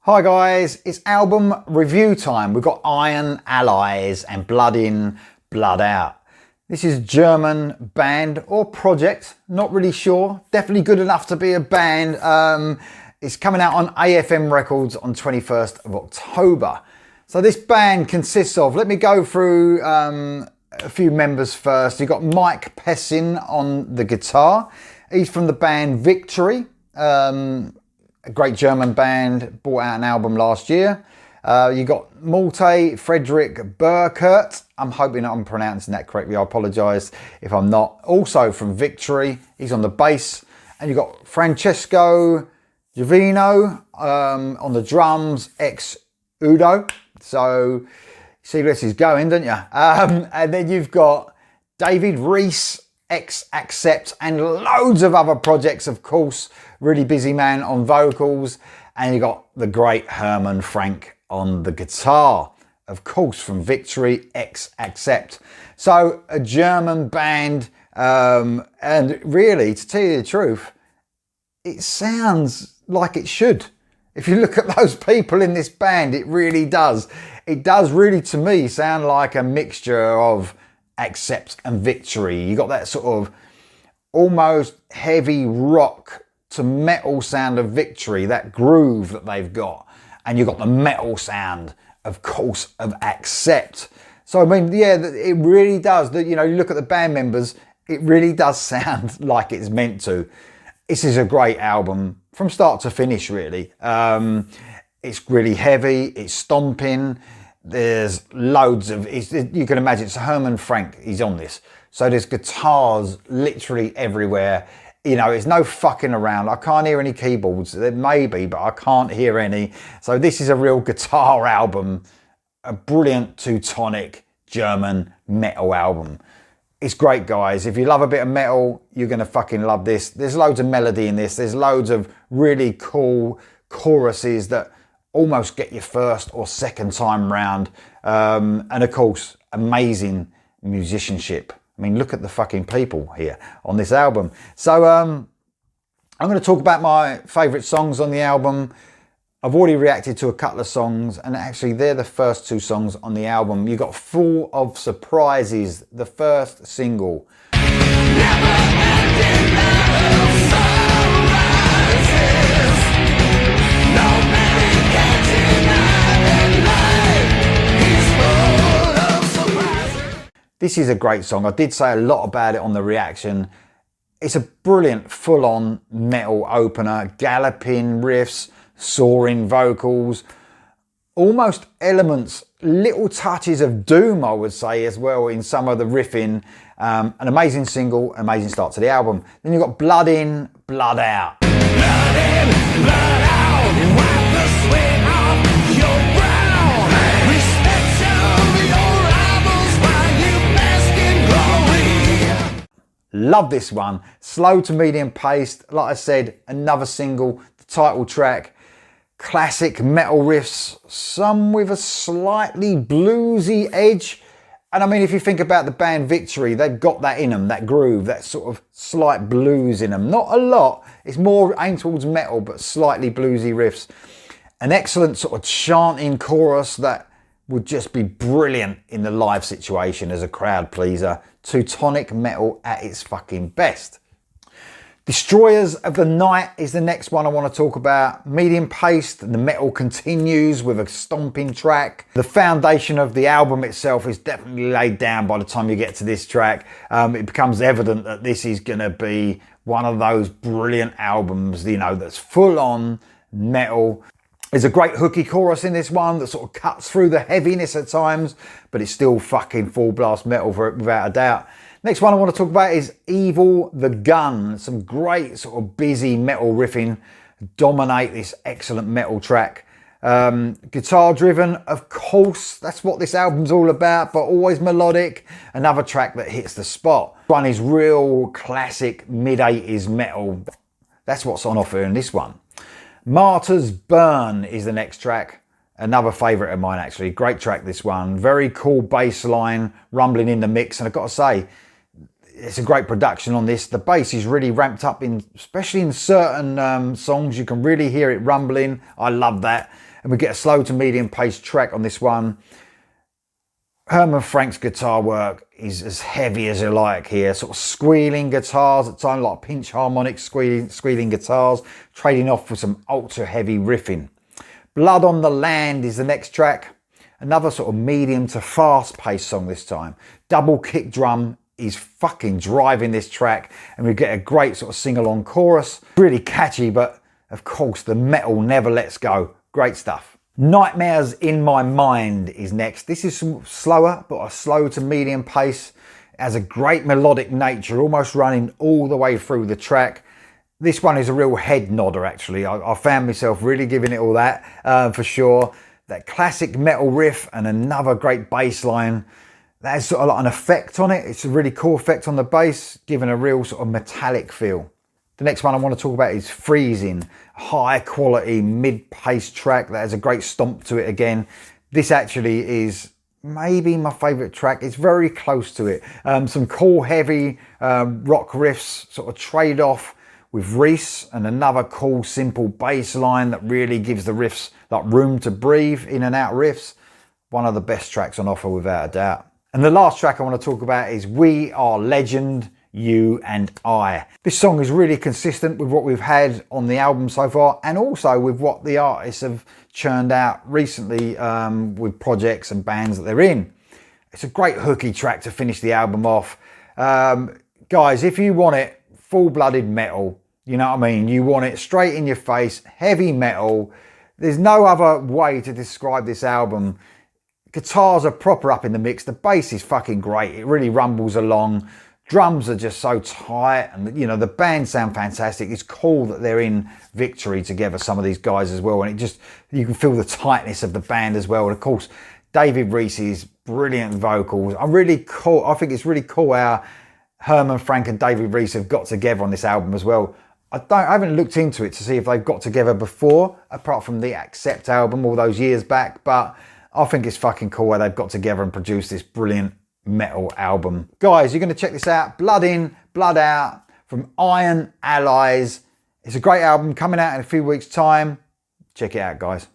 Hi guys, it's album review time. We've got Iron Allies and Blood In, Blood Out. This is a German band or project, not really sure. Definitely good enough to be a band. It's coming out on AFM Records on 21st of October. So this band consists of, let me go through a few members first. You've got Mike Pessin on the guitar. He's from the band Victory. A great German band, brought out an album last year. You got Malte Frederick Burkert. I'm hoping I'm pronouncing that correctly. I apologise if I'm not. Also from Victory, he's on the bass. And you've got Francesco Giovinazzo on the drums, ex-Udo. So, you see where this is going, don't you? And then you've got David Reese, ex-Accept, and loads of other projects, of course. Really busy man on vocals. And you got the great Herman Frank on the guitar, of course, from Victory, ex-Accept. So a German band, and really, to tell you the truth, it sounds like it should. If you look at those people in this band, it really does. It does really, to me, sound like a mixture of Accept and Victory. You got that sort of almost heavy rock to metal sound of Victory, that groove that they've got, and you've got the metal sound, of course, of Accept. So I mean, yeah, it really does. You know, you look at the band members, it really does sound like it's meant to. This is a great album from start to finish, really. It's really heavy, it's stomping. There's loads of, you can imagine, it's Herman Frank, he's on this. So there's guitars literally everywhere. You know, it's no fucking around. I can't hear any keyboards. There may be, but I can't hear any. So this is a real guitar album, a brilliant Teutonic German metal album. It's great, guys. If you love a bit of metal, you're going to fucking love this. There's loads of melody in this. There's loads of really cool choruses that almost get you first or second time round. And of course, amazing musicianship. I mean, look at the fucking people here on this album. So I'm going to talk about my favourite songs on the album. I've already reacted to a couple of songs, and actually they're the first two songs on the album. You got Full of Surprises, the first single. This is a great song. I did say a lot about it on the reaction. It's a brilliant full-on metal opener, galloping riffs, soaring vocals, almost elements, little touches of doom, I would say, as well in some of the riffing. An amazing single, amazing start to the album. Then you've got Blood In, Blood Out. Blood in, blood out, and wipe the sweat off your brow. Respect your rivals while you bask in glory. Love this one. Slow to medium paced. Like I said, another single, the title track. Classic metal riffs, some with a slightly bluesy edge. And I mean, if you think about the band Victory, they've got that in them, that groove, that sort of slight blues in them. Not a lot, it's more aimed towards metal, but slightly bluesy riffs. An excellent sort of chanting chorus that would just be brilliant in the live situation as a crowd pleaser. Teutonic metal at its fucking best. Destroyers of the Night is the next one I want to talk about. Medium paced, the metal continues with a stomping track. The foundation of the album itself is definitely laid down by the time you get to this track. It becomes evident that this is going to be one of those brilliant albums, you know, that's full on metal. There's a great hooky chorus in this one that sort of cuts through the heaviness at times, but it's still fucking full blast metal without a doubt. Next one I want to talk about is Evil the Gun. Some great sort of busy metal riffing dominate this excellent metal track. Guitar driven, of course, that's what this album's all about, but always melodic. Another track that hits the spot. One is real classic mid-80s metal. That's what's on offer in this one. Martyrs Burn is the next track. Another favourite of mine, actually. Great track, this one. Very cool bass line, rumbling in the mix. And I've got to say, it's a great production on this. The bass is really ramped up, especially in certain songs. You can really hear it rumbling. I love that. and we get a slow to medium paced track on this one. Herman Frank's guitar work is as heavy as you like here, sort of squealing guitars at times, like pinch harmonic squealing guitars, trading off with some ultra heavy riffing. Blood on the Land is the next track, another sort of medium to fast paced song this time. Double kick drum is fucking driving this track, and we get a great sort of sing-along chorus. Really catchy, but of course the metal never lets go. Great stuff. Nightmares in My Mind is next. This is slower, but a slow to medium pace. It has a great melodic nature, almost running all the way through the track. This one is a real head nodder, actually. I found myself really giving it all that, for sure. That classic metal riff and another great bass line. That has sort of like an effect on it. It's a really cool effect on the bass, giving a real sort of metallic feel. The next one I want to talk about is Freezing, high quality mid-paced track that has a great stomp to it again. This actually is maybe my favourite track. It's very close to it. Some cool heavy rock riffs sort of trade off with Reese, and another cool simple bass line that really gives the riffs like room to breathe, in and out riffs. One of the best tracks on offer without a doubt. And the last track I want to talk about is We Are Legend, You and I. This song is really consistent with what we've had on the album so far, and also with what the artists have churned out recently with projects and bands that they're in. It's a great hooky track to finish the album off. Guys, if you want it full-blooded metal, you know what I mean, you want it straight in your face, heavy metal, there's no other way to describe this album. Guitars are proper up in the mix, the bass is fucking great, it really rumbles along. Drums are just so tight, and you know, the band sound fantastic. It's cool that they're in Victory together, some of these guys as well, and it just, you can feel the tightness of the band as well. And of course, David Reese's brilliant vocals. I think it's really cool how Herman Frank and David Reese have got together on this album as well. I haven't looked into it to see if they've got together before, apart from the Accept album all those years back, but I think it's fucking cool how they've got together and produced this brilliant metal album. Guys, you're going to check this out. Blood In, Blood Out from Iron Allies. It's a great album coming out in a few weeks' time. Check it out, guys.